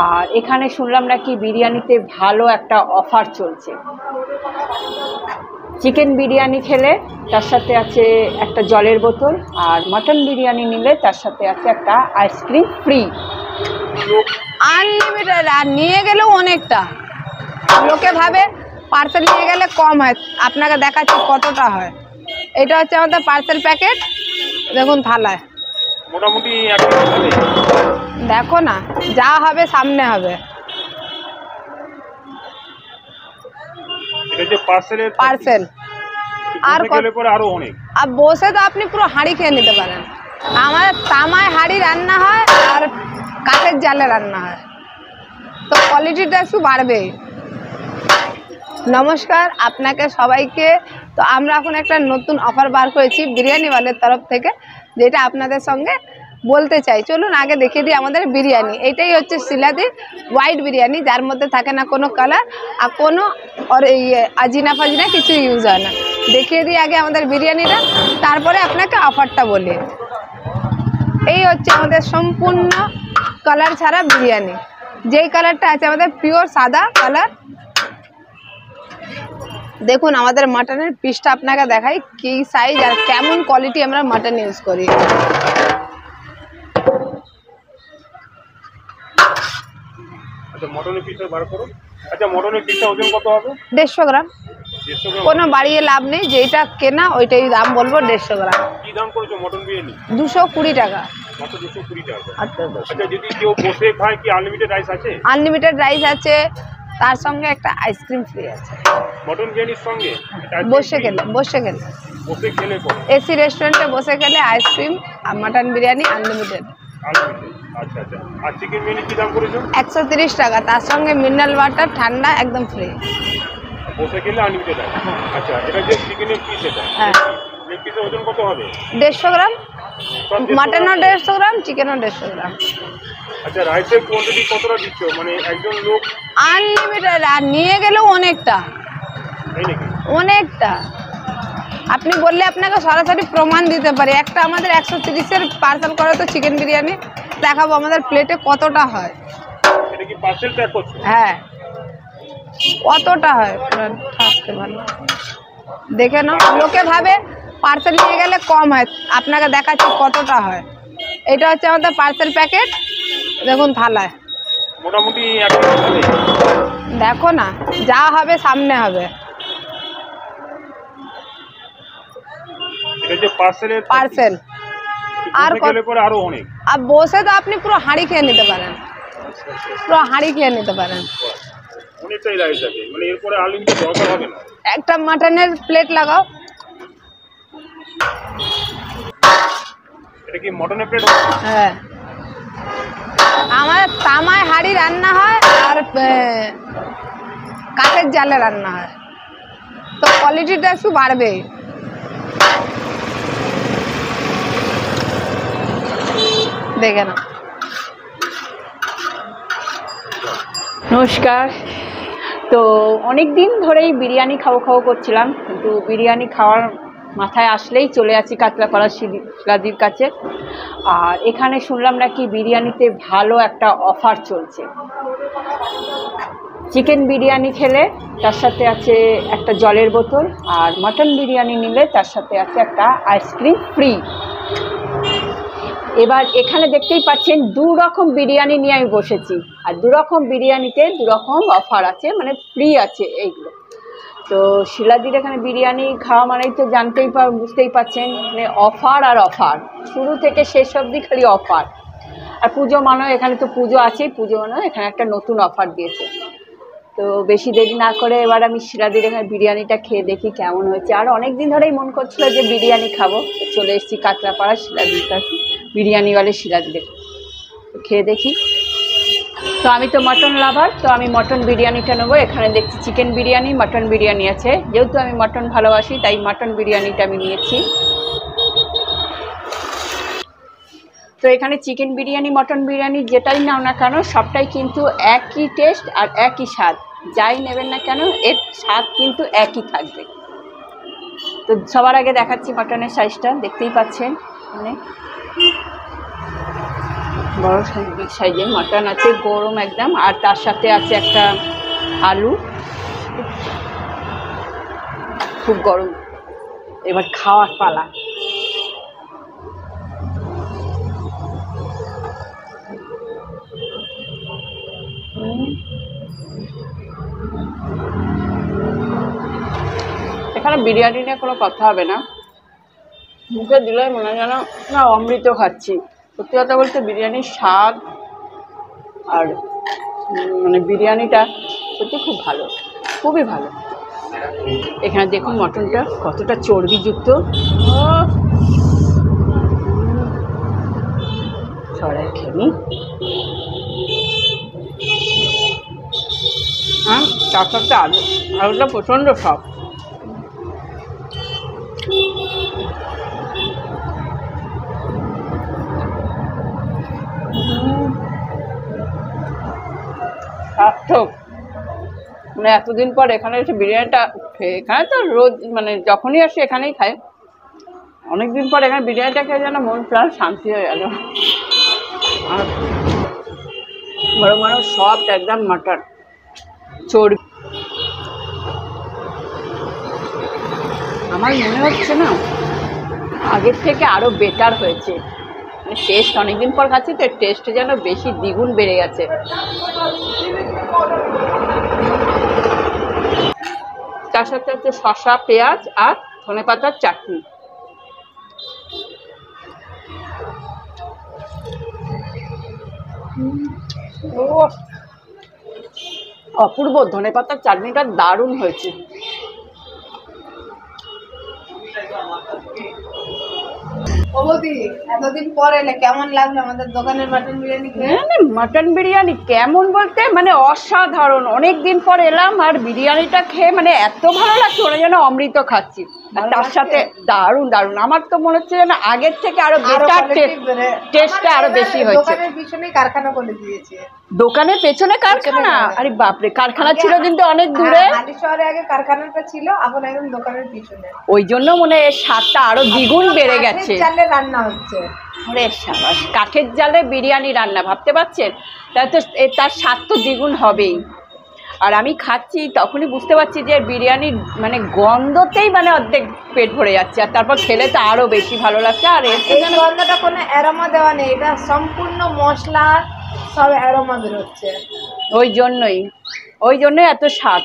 আর এখানে শুনলাম নাকি বিরিয়ানিতে ভালো একটা অফার চলছে। চিকেন বিরিয়ানি খেলে তার সাথে আছে একটা জলের বোতল, আর মটন বিরিয়ানি নিলে তার সাথে আছে একটা আইসক্রিম ফ্রি। আনলিমিটেড, আর নিয়ে গেলেও অনেকটা। লোকে ভাবে পার্সেল নিয়ে গেলে কম হয়, আপনাকে দেখাচ্ছি কতটা হয়। এটা হচ্ছে আমাদের পার্সেল প্যাকেট, দেখুন থালায় মোটামুটি দেখো না, যা হবে সামনে হবে। এটা যে পার্সেল আর আরো অনেক, আর বসে তো আপনি পুরো হাঁড়ি খেয়ে নিতে পারেন। আমাদের তামায় হাঁড়ি রান্না হয় আর কাঠের জালে রান্না হয়, তো কোয়ালিটিটা একটু বাড়বে। নমস্কার আপনাকে সবাইকে। তো আমরা এখন একটা নতুন অফার বার করেছি বিরিয়ানিওয়ালের তরফ থেকে, যেটা আপনাদের সঙ্গে বলতে চাই। চলুন আগে দেখিয়ে দিই আমাদের বিরিয়ানি। এইটাই হচ্ছে শিলাদি হোয়াইট বিরিয়ানি, যার মধ্যে থাকে না কোনো কালার আর কোনো আজিনা ফাজিনা কিছু ইউজ হয় না। দেখিয়ে দিই আগে আমাদের বিরিয়ানিটা, তারপরে আপনাকে অফারটা বলি। এই হচ্ছে আমাদের সম্পূর্ণ কালার ছাড়া বিরিয়ানি। যেই কালারটা আছে আমাদের পিওর সাদা কালার। দেখুন আমাদের মাটনের পিসটা আপনাকে দেখাই কি সাইজ আর কেমন কোয়ালিটি আমরা মাটন ইউজ করি। আচ্ছা মটনের পিসটা বার করো। আচ্ছা মটনের পিসটা ওজন কত হবে? 150 গ্রাম। কোনো বাড়িয়ে লাভ নেই, যেটা কেনা ওইটাই দাম বলবো, 150 গ্রাম। কি দাম করেছো মটন বিরিয়ানি? 220 টাকা। মাত্র 220 টাকা। আচ্ছা যদি কেউ বসে খায় কি আনলিমিটেড রাইস আছে? আনলিমিটেড রাইস আছে, তার সঙ্গে একটা আইসক্রিম ফ্রি আছে মটন বিরিয়ানির সঙ্গে। বসে খেলে বসে খেলে এসি রেস্টুরেন্টে বসে খেলে আইসক্রিম আর মাটন বিরিয়ানি আনলিমিটেড। আচ্ছা আচ্ছা। আর চিকেন বিরিয়ানি কি দাম করেছো? 130 টাকা, তার সঙ্গে মিনারেল ওয়াটার ঠান্ডা একদম ফ্রি। বসে খেলে আনলিমিটেড আছে। আচ্ছা এটা যে চিকেনের পিস, এটা হ্যাঁ এই পিসের ওজন কত হবে? 150 গ্রাম। মাটনও 150 গ্রাম, চিকেনও 150 গ্রাম। আচ্ছা রাইসের কোয়ান্টিটি কতটা দিচ্ছ, মানে একজন লোক? আনলিমিটেড, আর নিয়ে গেলেও অনেকটা। অনেকটা আপনি বললে আপনাকে সরাসরি প্রমাণ দিতে পারি। একটা আমাদের 130-এর পার্সেল করে তো চিকেন বিরিয়ানি, দেখাবো আমাদের প্লেটে কতটা হয়। এটা কি পার্সেল প্যাক করছো? হ্যাঁ কতটা হয় থাকতে ভালো দেখে নাও। লোকে ভাবে পার্সেল নিয়ে গেলে কম হয়, আপনাকে দেখাচ্ছি কতটা হয়। এটা হচ্ছে আমাদের পার্সেল প্যাকেট, দেখুন থালায় মোটামুটি দেখো না, যা হবে সামনে হবে। এটা যে পার্সেল আর আরো অনেক, আর বসে তো আপনি পুরো হাঁড়ি খেয়ে নিতে পারেন, পুরো হাঁড়ি খেয়ে নিতে পারেন। অনেকটাই রাইস আছে, মানে এরপরে আনলিমিটেড দরকার হবে না। একটা মাটনের প্লেট লাগাও। এটা কি মটনের প্লেট? হ্যাঁ আমাদের তামায় হাঁড়ি রান্না হয় আর কাঠের জালে রান্না হয়, তো কোয়ালিটিটা একটু বাড়বে। দেখে না। নমস্কার। তো অনেক দিন ধরেই বিরিয়ানি খাওয়া করছিলাম, কিন্তু বিরিয়ানি খাওয়ার মাথায় আসলেই চলে আসি কাঁচরাপাড়া শিলাদির কাছে। আর এখানে শুনলাম নাকি বিরিয়ানিতে ভালো একটা অফার চলছে। চিকেন বিরিয়ানি খেলে তার সাথে আছে একটা জলের বোতল, আর মটন বিরিয়ানি নিলে তার সাথে আছে একটা আইসক্রিম ফ্রি। এবার এখানে দেখতেই পাচ্ছেন 2 রকম বিরিয়ানি নিয়ে আমি বসেছি, আর 2 রকম বিরিয়ানিতে 2 রকম অফার আছে, মানে ফ্রি আছে এইগুলো। তো শিলাদির এখানে বিরিয়ানি খাওয়া মানেই তো বুঝতেই পাচ্ছেন, মানে অফার আর অফার, শুরু থেকে শেষ অবধি খালি অফার। আর পুজো মানেও এখানে তো পুজো আছেই, পুজো মানেও এখানে একটা নতুন অফার দিয়েছে। তো বেশি দেরি না করে এবার আমি শিলাদির এখানে বিরিয়ানিটা খেয়ে দেখি কেমন হয়েছে। আর অনেক দিন ধরেই মন করছিল যে বিরিয়ানি খাবো, তো চলে এসেছি কাঁচরাপাড়া শিলাদির কাছে, বিরিয়ানিওয়ালে শিলাদির। খেয়ে দেখি। তো আমি তো মটন লাভার, তো আমি মটন বিরিয়ানিটা নেবো। এখানে দেখছি চিকেন বিরিয়ানি, মটন বিরিয়ানি আছে। যেহেতু আমি মটন ভালোবাসি তাই মটন বিরিয়ানিটা আমি নিয়েছি। তো এখানে চিকেন বিরিয়ানি, মটন বিরিয়ানি যেটাই নাও না কেন, সবটাই কিন্তু একই টেস্ট আর একই স্বাদ। যাই নেবেন না কেন এর স্বাদ কিন্তু একই থাকবে। তো সবার আগে দেখাচ্ছি মটনের সাইজটা, দেখতেই পাচ্ছেন। মানে বড় বিগ সাইজের মাটন আছে, গরম একদম, আর তার সাথে আছে একটা আলু, খুব গরম। এবার খাওয়ার পালা। এখানে বিরিয়ানি নিয়ে কোনো কথা হবে না, মুখে দিলে মনে হয় যেন না অমৃত খাচ্ছি। সত্যি কথা বলতে বিরিয়ানির স্বাদ আর মানে বিরিয়ানিটা সত্যি খুব ভালো, খুবই ভালো। এখানে দেখুন মটনটা কতটা চর্বিযুক্ত। ছড়াই খেয়ে হ্যাঁ, তার সাথে আলুটা প্রচণ্ড সব। সার্থক, মানে এতদিন পর এখানে এসে বিরিয়ানিটা খেয়ে, এখানে তো রোজ মানে যখনই আসি এখানেই খাই, অনেকদিন পর এখানে বিরিয়ানিটা খেয়ে যেন মন প্রাণ শান্তি হয়ে গেল। আর বড় বড় সফট একদম মাটন, চর্বি। আমার মনে হচ্ছে না আগের থেকে আরো বেটার হয়েছে, মানে টেস্ট অনেকদিন পর খাচ্ছি তো টেস্ট যেন বেশি দ্বিগুণ বেড়ে গেছে। তার সাথে হচ্ছে শসা, পেঁয়াজ আর ধনেপাতার চাটনি। অপূর্ব, ধনেপাতার চাটনিটা দারুণ হয়েছে। এতদিন পর এলে কেমন লাগলো আমাদের দোকানের মাটন বিরিয়ানি খেয়ে? মাটন বিরিয়ানি কেমন বলতে মানে অসাধারণ, অনেকদিন পর এলাম আর বিরিয়ানিটা খেয়ে মানে এত ভালো লাগছে, ওরা যেন অমৃত খাচ্ছি। আর তার সাথে দারুণ দারুণ, আমার তো মনে হচ্ছে যেন আগের থেকে আরো বেটার টেস্টটা আরো বেশি হয়েছে। দোকানের পিছনে কারখানা করে দিয়েছে। দোকানের পেছনে কারখানা? আরে বাপরে, কারখানা ছিল কিন্তু অনেক দূরে। হালি শহরে আগে কারখানাটা ছিল, এখন একদম দোকানের পিছনে। ওই জন্য মনে হয় স্বাদটা আরো দ্বিগুণ বেড়ে গেছে। চালে রান্না হচ্ছে। আরে সাবাস, কাঠের জালে বিরিয়ানি রান্না, ভাবতে পারছেন? তাই তো তার স্বাদ তো দ্বিগুণ হবেই। আর আমি খাচ্ছি তখনই বুঝতে পারছি যে বিরিয়ানির মানে গন্ধতেই মানে অর্ধেক পেট ভরে যাচ্ছে, আর তারপর খেলে তো আরো বেশি ভালো লাগছে। আর এই গন্ধটা কোনো অ্যারোমা দেওয়া নেই, এটা সম্পূর্ণ মশলা সব অ্যারোমা বেরোচ্ছে। ওই জন্যই এত স্বাদ।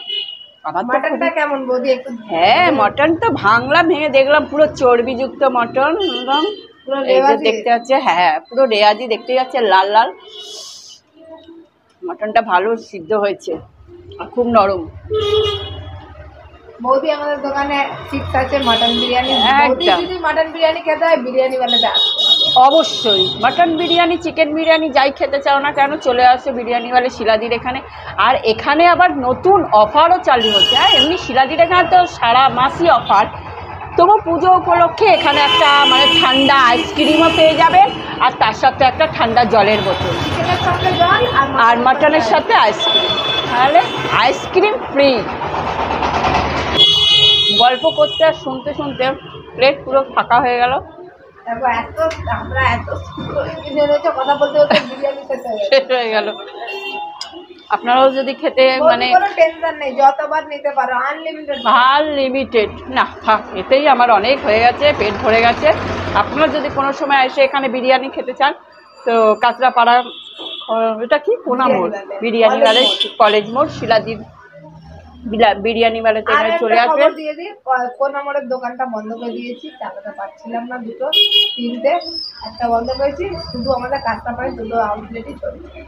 মাটনটা কেমন বৌদি একটু? হ্যাঁ, মটন তো ভাঙলাম, ভেঙে দেখলাম পুরো চর্বিযুক্ত মটন, একদম এই যে দেখতে যাচ্ছে। হ্যাঁ, পুরো রেয়াজি দেখতে যাচ্ছে, লাল লাল। মটনটা ভালো সিদ্ধ হয়েছে আর খুব নরম। বৌদি আমাদের দোকানে ফিক্স আছে মাটন বিরিয়ানি। একদম। যদি মাটন বিরিয়ানি খেতে হয় বিরিয়ানি ওয়ালাতে আসতে হবে। অবশ্যই মাটন বিরিয়ানি, চিকেন বিরিয়ানি যাই খেতে চাও না কেন চলে আসে বিরিয়ানিওয়ালা শিলাদির এখানে। আর এখানে আবার নতুন অফারও চালু হচ্ছে। আর এমনি শিলাদির এখানে তো সারা মাসই অফার, তবু পুজো উপলক্ষে এখানে একটা মানে ঠান্ডা আইসক্রিমও পেয়ে যাবেন, আর তার সাথে একটা ঠান্ডা জলের বোতল, চিকেনের সঙ্গে জল আর মাটনের সাথে আইসক্রিম, তাহলে আইসক্রিম ফ্রি। গল্প করতে আর শুনতে শুনতে প্লেট পুরো ফাঁকা হয়ে গেল। আমরা এত কথা বলতে বলতে বিরিয়ানি শেষ হয়ে গেল। আপনারাও যদি খেতে মানে কোনো টেনশন নেই, যতবার নিতে পারো, আনলিমিটেড। না থাক, এতেই আমার অনেক হয়ে গেছে, পেট ভরে গেছে। আপনারা যদি কোনো সময় এসে এখানে বিরিয়ানি খেতে চান তো কাঁচরাপাড়া, এটা কি কোনা মোড়, বিরিয়ানিওয়ালা কলেজ মোড়, শিলাদির বিরিয়ানিওয়ালাতে এখানে চলে আসবেন। দিয়ে দিই কোন নম্বরের দোকানটা বন্ধ করে দিয়েছি, চালাতে পারছিলাম না, দুটো তিনটে একটা বন্ধ করেছি, শুধু আমাদের কাঁচরাপাড়ায় দুটো আউটলেটই চলছে।